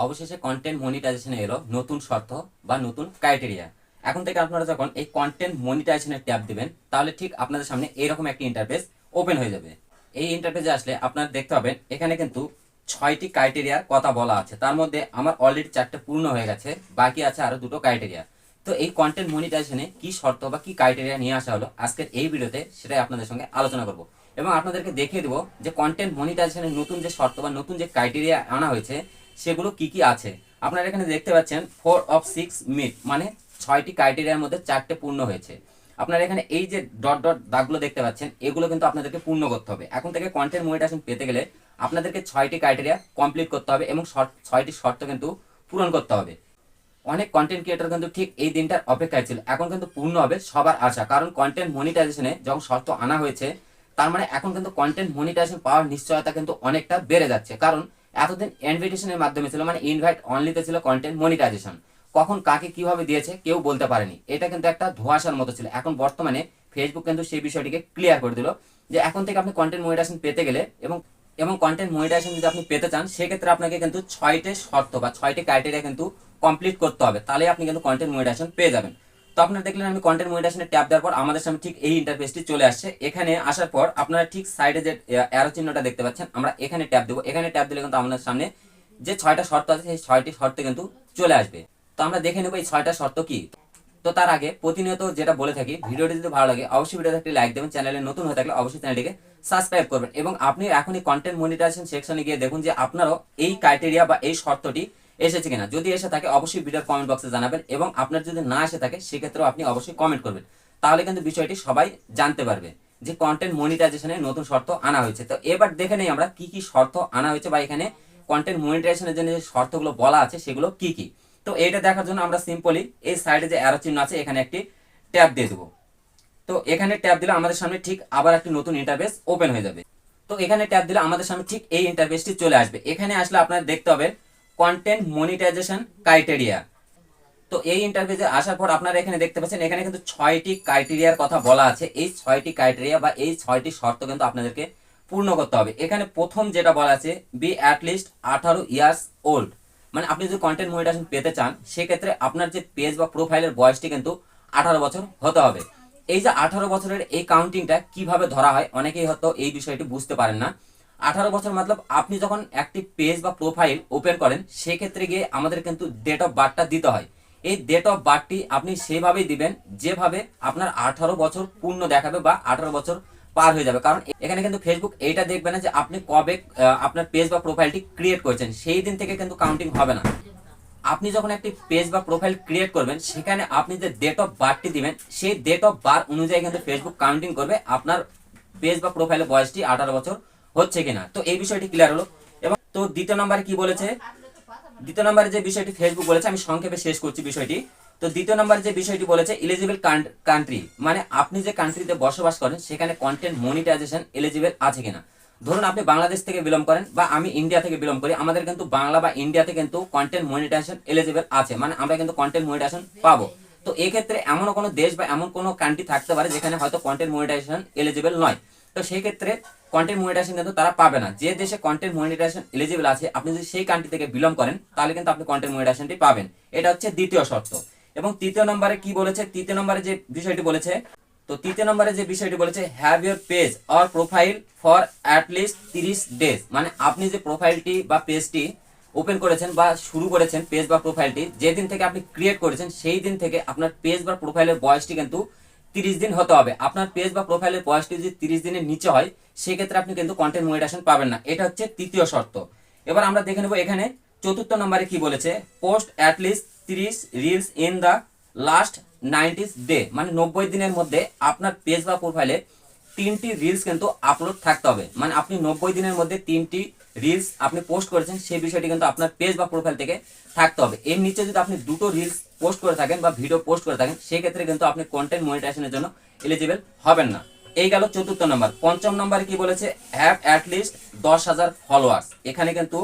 অবশেষে কন্টেন্ট মনিটাইজেশনে এলো নতুন শর্ত বা নতুন ক্রাইটেরিয়া। এখন থেকে আপনারা যখন এই কন্টেন্ট মনিটাইজেশনের ট্যাব দিবেন তাহলে ঠিক আপনাদের সামনে এইরকম একটি ইন্টারফেস ওপেন হয়ে যাবে। এই ইন্টারফেসে আসলে আপনারা দেখতে পাবেন এখানে কিন্তু 6টি ক্রাইটেরিয়ার কথা বলা আছে। তার মধ্যে আমার অলরেডি 4টে পূর্ণ হয়ে গেছে, বাকি আছে আরো 2টো ক্রাইটেরিয়া। তো এই কন্টেন্ট মনিটাইজেশনে কি শর্ত বা কি ক্রাইটেরিয়া নিয়ে আসা হলো আজকের এই ভিডিওতে সেটাই আপনাদের সঙ্গে আলোচনা করব এবং আপনাদেরকে দেখিয়ে দেবো যে কন্টেন্ট মনিটাইজেশনের নতুন যে শর্ত বা নতুন যে ক্রাইটেরিয়া আনা হয়েছে সেগুলো কি কি আছে। আপনারা এখানে দেখতে পাচ্ছেন 4 of 6 মিট, মানে 6টি ক্রাইটেরিয়ার মধ্যে 4টে পূর্ণ হয়েছে। আপনারা এখানে এই যে ডট ডট দাগগুলো দেখতে পাচ্ছেন এগুলো কিন্তু আপনাদেরকে পূর্ণ করতে হবে। এখন থেকে কন্টেন্ট মনিটাইজেশন পেতে গেলে আপনাদেরকে 6টি ক্রাইটেরিয়া কমপ্লিট করতে হবে এবং 6টি শর্ত কিন্তু পূরণ করতে হবে। অনেক কন্টেন্ট ক্রিয়েটর কিন্তু ঠিক এই দিনটার অপেক্ষায় ছিল, এখন কিন্তু পূর্ণ হবে সবার আশা। কারণ কন্টেন্ট মনিটাইজেশনে যখন শর্ত আনা হয়েছে তার মানে এখন কিন্তু কন্টেন্ট মনিটাইজেশন পাওয়ার নিশ্চয়তা কিন্তু অনেকটা বেড়ে যাচ্ছে। কারণ এতদিন ইনভিটেশনের মাধ্যমে ছিল, মানে ইনভাইট অনলিতে ছিল কন্টেন্ট মনিটাইজেশন। কখন কাকে কিভাবে দিয়েছে কেউ বলতে পারেনি, এটা কিন্তু একটা ধোঁয়াশার মতো ছিল। এখন বর্তমানে ফেসবুক কিন্তু সেই বিষয়টিকে ক্লিয়ার করে দিল যে এখন থেকে আপনি কন্টেন্ট মনিটাইজেশন পেতে গেলে এবং এবং কন্টেন্ট মনিটাইজেশন যদি আপনি পেতে চান সেক্ষেত্রে আপনাকে কিন্তু 6টে শর্ত বা 6টি ক্রাইটেরিয়া কিন্তু কমপ্লিট করতে হবে, তাহলে আপনি কিন্তু কন্টেন্ট মনিটাইজেশন পেয়ে যাবেন। তো আপনারা দেখলেন আমি কন্টেন্ট মনিটাইজেশনে ট্যাপ দেওয়ার পর আমাদের সামনে ঠিক এই ইন্টারফেসটি চলে আসছে। এখানে আসার পর আপনারা ঠিক সাইডে যে অ্যারো চিহ্নটা দেখতে পাচ্ছেন, আমরা এখানে ট্যাপ দেবো। এখানে ট্যাপ দিলে কিন্তু আমাদের সামনে যে 6টা শর্ত আছে সেই 6টি শর্ত কিন্তু চলে আসবে। তো আমরা দেখে নেব এই 6টা শর্ত কি। তো তার আগে প্রতিনিয়ত যেটা বলে থাকি, ভিডিওটি যদি ভালো লাগে অবশ্যই ভিডিওতে একটি লাইক দেবেন, চ্যানেলে নতুন হয়ে থাকলে অবশ্যই চ্যানেলটিকে সাবস্ক্রাইব করবেন এবং আপনি এখনই কন্টেন্ট মনিটাইজেশন সেকশনে গিয়ে দেখুন যে আপনারও এই ক্রাইটেরিয়া বা এই শর্তটি এসেছে কিনা। যদি এসে থাকে অবশ্যই ভিডিওর কমেন্ট বক্সে জানাবেন এবং আপনার যদি না এসে থাকে সেক্ষেত্রেও আপনি অবশ্যই কমেন্ট করবেন, তাহলে কিন্তু বিষয়টি সবাই জানতে পারবে যে কন্টেন্ট মনিটাইজেশনের নতুন শর্ত আনা হয়েছে। তো এবার দেখে নেই আমরা কি কি শর্ত আনা হয়েছে বা এখানে কন্টেন্ট মনিটাইজেশনের জন্য যে শর্তগুলো বলা আছে সেগুলো কি কি। তো এটা দেখার জন্য আমরা সিম্পলি এই সাইডে যে অ্যারো চিহ্ন আছে এখানে একটি ট্যাপ দিয়ে দেবো। তো এখানে ট্যাপ দিলে আমাদের সামনে ঠিক আবার একটি নতুন ইন্টারফেস ওপেন হয়ে যাবে। তো এখানে ট্যাপ দিলে আমাদের সামনে ঠিক এই ইন্টারফেসটি চলে আসবে। এখানে আসলে আপনারা দেখতে হবে কন্টেন্ট মনিটাইজেশন ক্রাইটেরিয়া। তো এই ইন্টারফেসে আসার পর আপনারা এখানে দেখতে পাচ্ছেন এখানে কিন্তু 6টি ক্রাইটেরিয়ার কথা বলা আছে। এই 6টি ক্রাইটেরিয়া বা এই 6টি শর্ত কিন্তু আপনাদেরকে পূর্ণ করতে হবে। এখানে প্রথম যেটা বলা আছে বি অ্যাটলিস্ট 18 ইয়ার্স ওল্ড, মানে আপনি যদি কন্টেন্ট মনিটাইজেশন পেতে চান সেক্ষেত্রে আপনার যে পেজ বা প্রোফাইলের বয়সটি কিন্তু 18 বছর হতে হবে। এই যে 18 বছরের এই কাউন্টিংটা কিভাবে ধরা হয় অনেকেই হয়তো এই বিষয়টি বুঝতে পারেন না। 18 বছর মতলব আপনি যখন একটি পেজ বা প্রোফাইল ওপেন করেন সেক্ষেত্রে গিয়ে আমাদের কিন্তু ডেট অফ বার্থটা দিতে হয়। এই ডেট অফ বার্থটি আপনি সেভাবেই দিবেন যেভাবে আপনার 18 বছর পূর্ণ দেখাবে বা 18 বছর পার হয়ে যাবে। কারণ এখানে কিন্তু ফেসবুক এইটা দেখবে না যে আপনি কবে আপনার পেজ বা প্রোফাইলটি ক্রিয়েট করেছেন, সেই দিন থেকে কিন্তু কাউন্টিং হবে না। আপনি যখন একটি পেজ বা প্রোফাইল ক্রিয়েট করবেন সেখানে আপনি যে ডেট অফ বার্থটি দিবেন সেই ডেট অফ বার্থ অনুযায়ী কিন্তু ফেসবুক কাউন্টিং করবে আপনার পেজ বা প্রোফাইলের বয়সটি 18 বছর হচ্ছে কিনা। তো এই বিষয়টি ক্লিয়ার হলো। এবং তো দ্বিতীয় নম্বরে কি বলেছে, দ্বিতীয় নম্বরে যে বিষয়টি ফেসবুক বলেছে আমি সংক্ষেপে শেষ করছি বিষয়টি। তো দ্বিতীয় নম্বরে যে বিষয়টি বলেছে এলিজিবল কান্ট্রি, মানে আপনি যে কান্ট্রিতে বসবাস করেন সেখানে কন্টেন্ট মনিটাইজেশন এলিজিবল আছে কিনা। ধরুন আপনি বাংলাদেশ থেকে বিলং করেন বা আমি ইন্ডিয়া থেকে বিলং করি, আমাদের কিন্তু বাংলা বা ইন্ডিয়াতে কিন্তু কন্টেন্ট মনিটাইজেশন এলিজিবল আছে, মানে আমরা কিন্তু কন্টেন্ট মনিটাইজেশন পাবো। তো এই ক্ষেত্রে এমনও কোনো দেশ বা এমন কোনো কান্ট্রি থাকতে পারে যেখানে হয়তো কন্টেন্ট মনিটাইজেশন এলিজিবল নয়। তো সেই ক্ষেত্রে কন্টেন্ট মনিটাইজেশন কিন্তু তারা পাবে না। যে দেশে কন্টেন্ট মনিটাইজেশন এলিজিবল আছে আপনি যদি সেই কান্ট্রি থেকে বিলং করেন তাহলে কিন্তু আপনি কন্টেন্ট মনিটাইজেশনটি পাবেন। এটা হচ্ছে দ্বিতীয় শর্ত। এবং তৃতীয় নম্বরে কি বলেছে, তৃতীয় নম্বরে যে বিষয়টি বলেছে, তো তৃতীয় নম্বরে যে বিষয়টি বলেছে have your page or profile for at least 30 days, মানে আপনি যে প্রোফাইলটি বা পেজটি ওপেন করেছেন বা শুরু করেছেন পেজ বা প্রোফাইলটি যেদিন থেকে আপনি ক্রিয়েট করেছেন সেই দিন থেকে আপনার পেজ বা প্রোফাইলের বয়সটি কিন্তু 30 দিন হতে হবে। আপনার পেজ বা প্রোফাইলের বয়সটি যদি 30 দিনের নিচে হয় সেক্ষেত্রে আপনি কিন্তু কন্টেন্ট মনিটাইজেশন পাবেন না। এটা হচ্ছে তৃতীয় শর্ত। এবার আমরা দেখে নেব এখানে চতুর্থ নম্বরে কি বলেছে, post at least 30 reels in the last 90 day, মানে 90 দিনের মধ্যে আপনার পেজ বা প্রোফাইলে 3টি রিলস কিন্তু আপলোড থাকতে হবে। মানে আপনি 90 দিনের মধ্যে 3টি রিলস আপনি পোস্ট করেছেন সেই বিষয়টি কিন্তু আপনার পেজ বা প্রোফাইল থেকে থাকতে হবে। এর নিচে যদি আপনি 2টো রিলস পোস্ট করে থাকেন বা ভিডিও পোস্ট করে থাকেন সেক্ষেত্রে কিন্তু আপনি কন্টেন্ট মনিটাইজেশনের জন্য এলিজিবল হবেন না। এই গেল চতুর্থ নম্বর। পঞ্চম নম্বরে কি বলেছে, হ্যাভ অ্যাটলিস্ট 10,000 ফলোয়ার্স। এখানে কিন্তু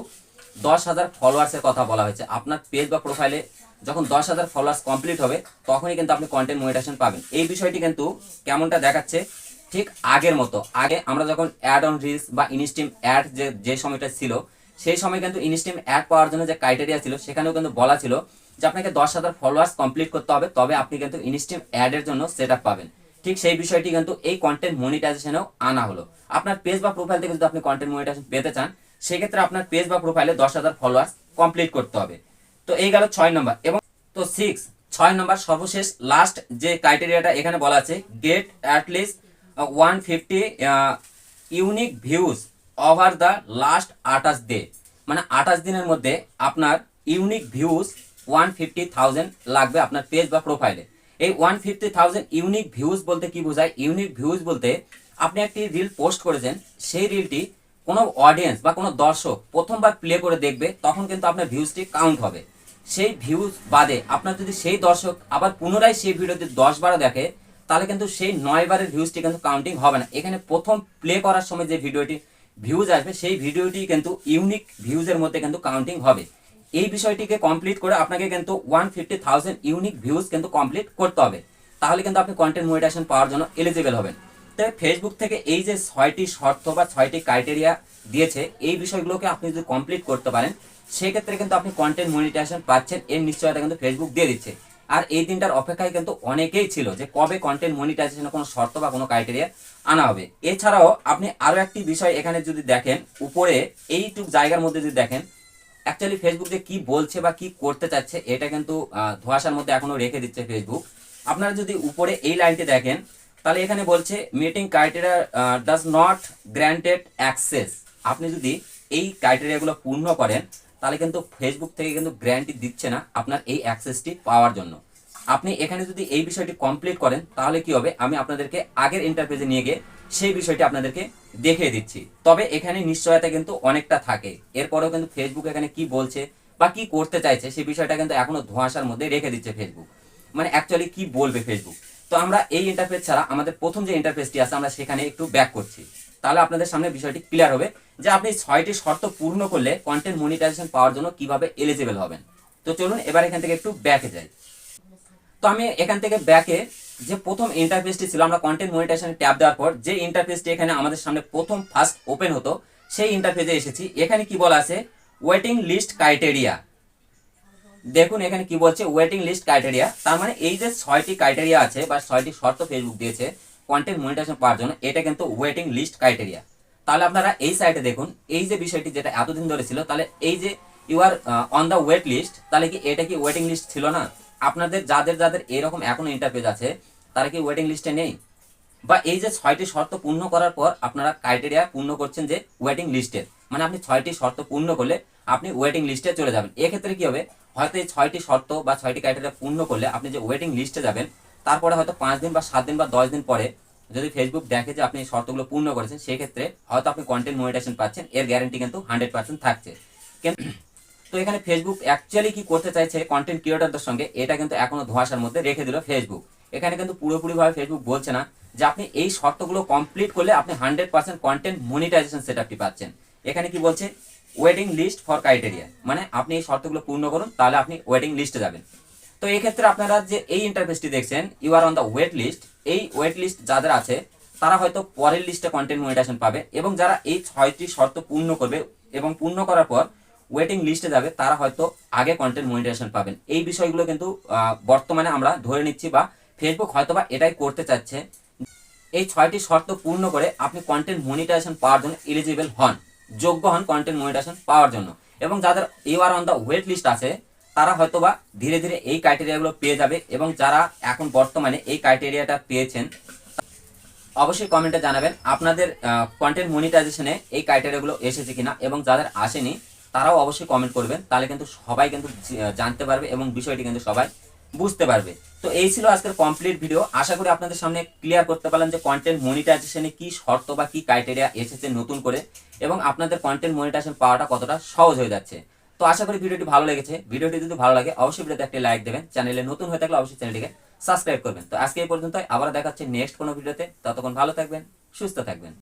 10,000 ফলোয়ার্সের কথা বলা হয়েছে। আপনার পেজ বা প্রোফাইলে যখন 10,000 ফলোয়ার্স কমপ্লিট হবে তখনই কিন্তু আপনি কন্টেন্ট মনিটাইজেশন পাবেন। এই বিষয়টি কিন্তু কেমনটা দেখাচ্ছে, ঠিক আগের মতো। আগে আমরা যখন অ্যাড অন রিলস বা ইনস্ট্রিম অ্যাড যে সময়টা ছিল সেই সময় কিন্তু ইনস্টিম অ্যাড পাওয়ার জন্য যে ক্রাইটেরিয়া ছিল সেখানেও কিন্তু বলা ছিল যে আপনাকে 10,000 ফলোয়ার্স কমপ্লিট করতে হবে, তবে আপনি কিন্তু ইনস্টিম অ্যাডের জন্য সেট আপ পাবেন। ঠিক সেই বিষয়টি কিন্তু এই কন্টেন্ট মনিটাইজেশনেও আনা হলো। আপনার পেজ বা প্রোফাইল থেকে যদি আপনি কন্টেন্ট মনিটাইজেশন পেতে চান, সেক্ষেত্রে আপনার পেজ বা প্রোফাইলে 10,000 ফলোয়ার্স কমপ্লিট করতে হবে। তো এই গেল 6 নম্বর। এবং তো 6 নম্বর সর্বশেষ লাস্ট যে ক্রাইটেরিয়াটা এখানে বলা আছে, get at least 150 unique views over the last 28 day. মানে 28 দিনের মধ্যে আপনার ইউনিক ভিউজ 150,000 লাগবে আপনার পেজ বা প্রোফাইলে। এই 150,000 ইউনিক ভিউজ বলতে কি বোঝায়? ইউনিক ভিউজ বলতে আপনি একটি রিল পোস্ট করেছেন, সেই রিলটি কোনো অডিয়েন্স বা কোনো দর্শক প্রথমবার প্লে করে দেখবে, তখন কিন্তু আপনার ভিউজটি কাউন্ট হবে। সেই ভিউজ বাদে আপনার যদি সেই দর্শক আবার পুনরায় সেই ভিডিওতে 10 বারও দেখে, তাহলে কিন্তু সেই 9 বারের ভিউজটি কিন্তু কাউন্টিং হবে না। এখানে প্রথম প্লে করার সময় যে ভিডিওটি ভিউজ আসবে, সেই ভিডিওটি কিন্তু ইউনিক ভিউজের মধ্যে কিন্তু কাউন্টিং হবে। এই বিষয়টিকে কমপ্লিট করে আপনাকে কিন্তু 150,000 ইউনিক ভিউজ কিন্তু কমপ্লিট করতে হবে, তাহলে কিন্তু আপনি কন্টেন্ট মনিটাইজেশন পাওয়ার জন্য এলিজিবল হবেন। তবে ফেসবুক থেকে এই যে 6টি শর্ত বা 6টি ক্রাইটেরিয়া দিয়েছে, এই বিষয়গুলোকে আপনি যদি কমপ্লিট করতে পারেন, সেক্ষেত্রে কিন্তু আপনি কন্টেন্ট মনিটাইজেশন পাচ্ছেন, এর নিশ্চয়তা কিন্তু ফেসবুক দিয়ে দিচ্ছে। আর এই দিনটার অপেক্ষায় কিন্তু অনেকেই ছিল যে কবে কন্টেন্ট মনিটাইজেশনের কোনো শর্ত বা কোনো ক্রাইটেরিয়া আনা হবে। এছাড়াও আপনি আরো একটি বিষয় এখানে যদি দেখেন, উপরে এইটুক জায়গার মধ্যে যদি দেখেন, অ্যাকচুয়ালি ফেসবুক যে কি বলছে বা কি করতে চাচ্ছে, এটা কিন্তু ধোঁয়াশার মধ্যে এখনো রেখে দিচ্ছে ফেসবুক। আপনারা যদি উপরে এই লাইনটি দেখেন, তাহলে এখানে বলছে meeting criteria does not granted access. আপনি যদি এই ক্রাইটেরিয়াগুলো পূর্ণ করেন, তাহলে কিন্তু ফেসবুক থেকে কিন্তু গ্যারান্টি দিচ্ছে না আপনার এই অ্যাক্সেসটি পাওয়ার জন্য। আপনি এখানে যদি এই বিষয়টি কমপ্লিট করেন, তাহলে কি হবে, আমি আপনাদেরকে আগের ইন্টারফেসে নিয়ে গিয়ে সেই বিষয়টি আপনাদেরকে দেখিয়ে দিচ্ছি। তবে এখানে নিশ্চয়তা কিন্তু অনেকটা থাকে। এরপরেও কিন্তু ফেসবুক এখানে কি বলছে বা কি করতে চাইছে, সেই বিষয়টা কিন্তু এখনো ধোঁয়াশার মধ্যে রেখে দিচ্ছে ফেসবুক। মানে অ্যাকচুয়ালি কি বলবে ফেসবুক। তো আমরা এই ইন্টারফেস ছাড়া আমাদের প্রথম যে ইন্টারফেসটি আছে, আমরা সেখানে একটু ব্যাক করছি, তাহলে আপনাদের সামনে বিষয়টি ক্লিয়ার হবে যে আপনি 6টি শর্ত পূর্ণ করলে কন্টেন্ট মনিটাইজেশন পাওয়ার জন্য কিভাবে এলিজিবল হবেন। তো চলুন এবার এখান থেকে একটু ব্যাকে যাই। তো আমি এখান থেকে ব্যাকে যে প্রথম ইন্টারফেসটি ছিল, আমরা কন্টেন্ট মনিটাইজেশন ট্যাব দেওয়ার পর যে ইন্টারফেসটি এখানে আমাদের সামনে প্রথম ফার্স্ট ওপেন হতো, সেই ইন্টারফেসে এসেছি। এখানে কি বলা আছে, ওয়েটিং লিস্ট ক্রাইটেরিয়া। দেখুন এখানে কি বলছে, ওয়েটিং লিস্ট ক্রাইটেরিয়া। তার মানে এই যে 6টি ক্রাইটেরিয়া আছে বা 6টি শর্ত ফেসবুক দিয়েছে কন্টেন্ট মনিটাইজেশন পাওয়ার জন্য, এটা কিন্তু ওয়েটিং লিস্ট ক্রাইটেরিয়া। তাহলে আপনারা এই সাইডে দেখুন, এই যে বিষয়টি যেটা এতদিন ধরে ছিল, তাহলে এই যে you are on the wait list, তাহলে কি এটা কি ওয়েটিং লিস্ট ছিল না? আপনাদের যাদের যাদের এরকম এখনো ইন্টারফেস আছে, তারা কি ওয়েটিং লিস্টে নেই? বা এই যে 6টি শর্ত পূর্ণ করার পর আপনারা ক্রাইটেরিয়া পূর্ণ করছেন যে ওয়েটিং লিস্টের, মানে আপনি 6টি শর্ত পূর্ণ করলে আপনি ওয়েটিং লিস্টে চলে যাবেন। এক্ষেত্রে কি হবে, হয়তো এই 6টি শর্ত বা 6টি ক্রাইটেরিয়া পূর্ণ করলে আপনি যে ওয়েটিং লিস্টে যাবেন, তারপরে হয়তো 5 দিন বা 7 দিন বা 10 দিন পরে যদি ফেসবুক দেখে যে আপনি শর্তগুলো পূর্ণ করেছেন, সেক্ষেত্রে হয়তো আপনি কন্টেন্ট মনিটাইজেশন পাচ্ছেন, এর গ্যারান্টি কিন্তু 100% থাকছে। তো এখানে ফেসবুক অ্যাকচুয়ালি কি করতে চাইছে কন্টেন্ট ক্রিয়েটরদের সঙ্গে, এটা কিন্তু এখনো ধোঁয়াশার মধ্যে রেখে দিল ফেসবুক। এখানে কিন্তু পুরোপুরিভাবে ফেসবুক বলছে না যে আপনি এই শর্তগুলো কমপ্লিট করলে আপনি 100% কন্টেন্ট মনিটাইজেশন সেটআপটি পাচ্ছেন। এখানে কি বলছে, ওয়েটিং লিস্ট ফর ক্রাইটেরিয়া, মানে আপনি এই শর্তগুলো পূর্ণ করুন, তাহলে আপনি ওয়েটিং লিস্টে যাবেন। তো এই ক্ষেত্রে আপনারা যে এই ইন্টারফেসটি দেখছেন, you are on the wait list, এই ওয়েট লিস্ট যাদের আছে তারা হয়তো পরের লিস্টে কন্টেন্ট মনিটাইজেশন পাবে, এবং যারা এই 6টি শর্ত পূর্ণ করবে এবং পূর্ণ করার পর ওয়েটিং লিস্টে যাবে, তারা হয়তো আগে কন্টেন্ট মনিটাইজেশন পাবেন। এই বিষয়গুলো কিন্তু বর্তমানে আমরা ধরে নিচ্ছি, বা ফেসবুক হয়তোবা এটাই করতে চাচ্ছে, এই 6টি শর্ত পূর্ণ করে আপনি কন্টেন্ট মনিটাইজেশন পাওয়ার জন্য এলিজিবল হন, যোগ্য হন কন্টেন্ট মনিটাইজেশন পাওয়ার জন্য। এবং যাদের you are on the wait list আছে, তারা হয়তোবা ধীরে ধীরে এই ক্রাইটেরিয়াগুলো পেয়ে যাবে। এবং যারা এখন বর্তমানে এই ক্রাইটেরিয়াটা পেয়েছেন, অবশ্যই কমেন্টে জানাবেন আপনাদের কন্টেন্ট মনিটাইজেশনে এই ক্রাইটেরিয়াগুলো এসেছে কিনা, এবং যাদের আসেনি তারাও অবশ্যই কমেন্ট করবেন, তাহলে কিন্তু সবাই কিন্তু জানতে পারবে এবং বিষয়টি কিন্তু সবাই বুঝতে পারবে। তো এই ছিল আজকের কমপ্লিট ভিডিও। আশা করি আপনাদের সামনে ক্লিয়ার করতে পারলাম যে কন্টেন্ট মনিটাইজেশনে কি শর্ত বা কি ক্রাইটেরিয়া এসেছে নতুন করে, এবং আপনাদের কন্টেন্ট মনিটাইজেশন পাওয়াটা কতটা সহজ হয়ে যাচ্ছে। তো আশা করি ভিডিওটি ভালো লেগেছে। ভিডিওটি যদি ভালো লাগে অবশ্যই ভিডিওতে একটা লাইক দেবেন, চ্যানেলে নতুন হয়ে থাকলে অবশ্যই চ্যানেলটিকে সাবস্ক্রাইব করবেন। তো আজকে এই পর্যন্ত, আবার দেখা হচ্ছে নেক্সট কোনো ভিডিওতে। ততক্ষণ ভালো থাকবেন, সুস্থ থাকবেন।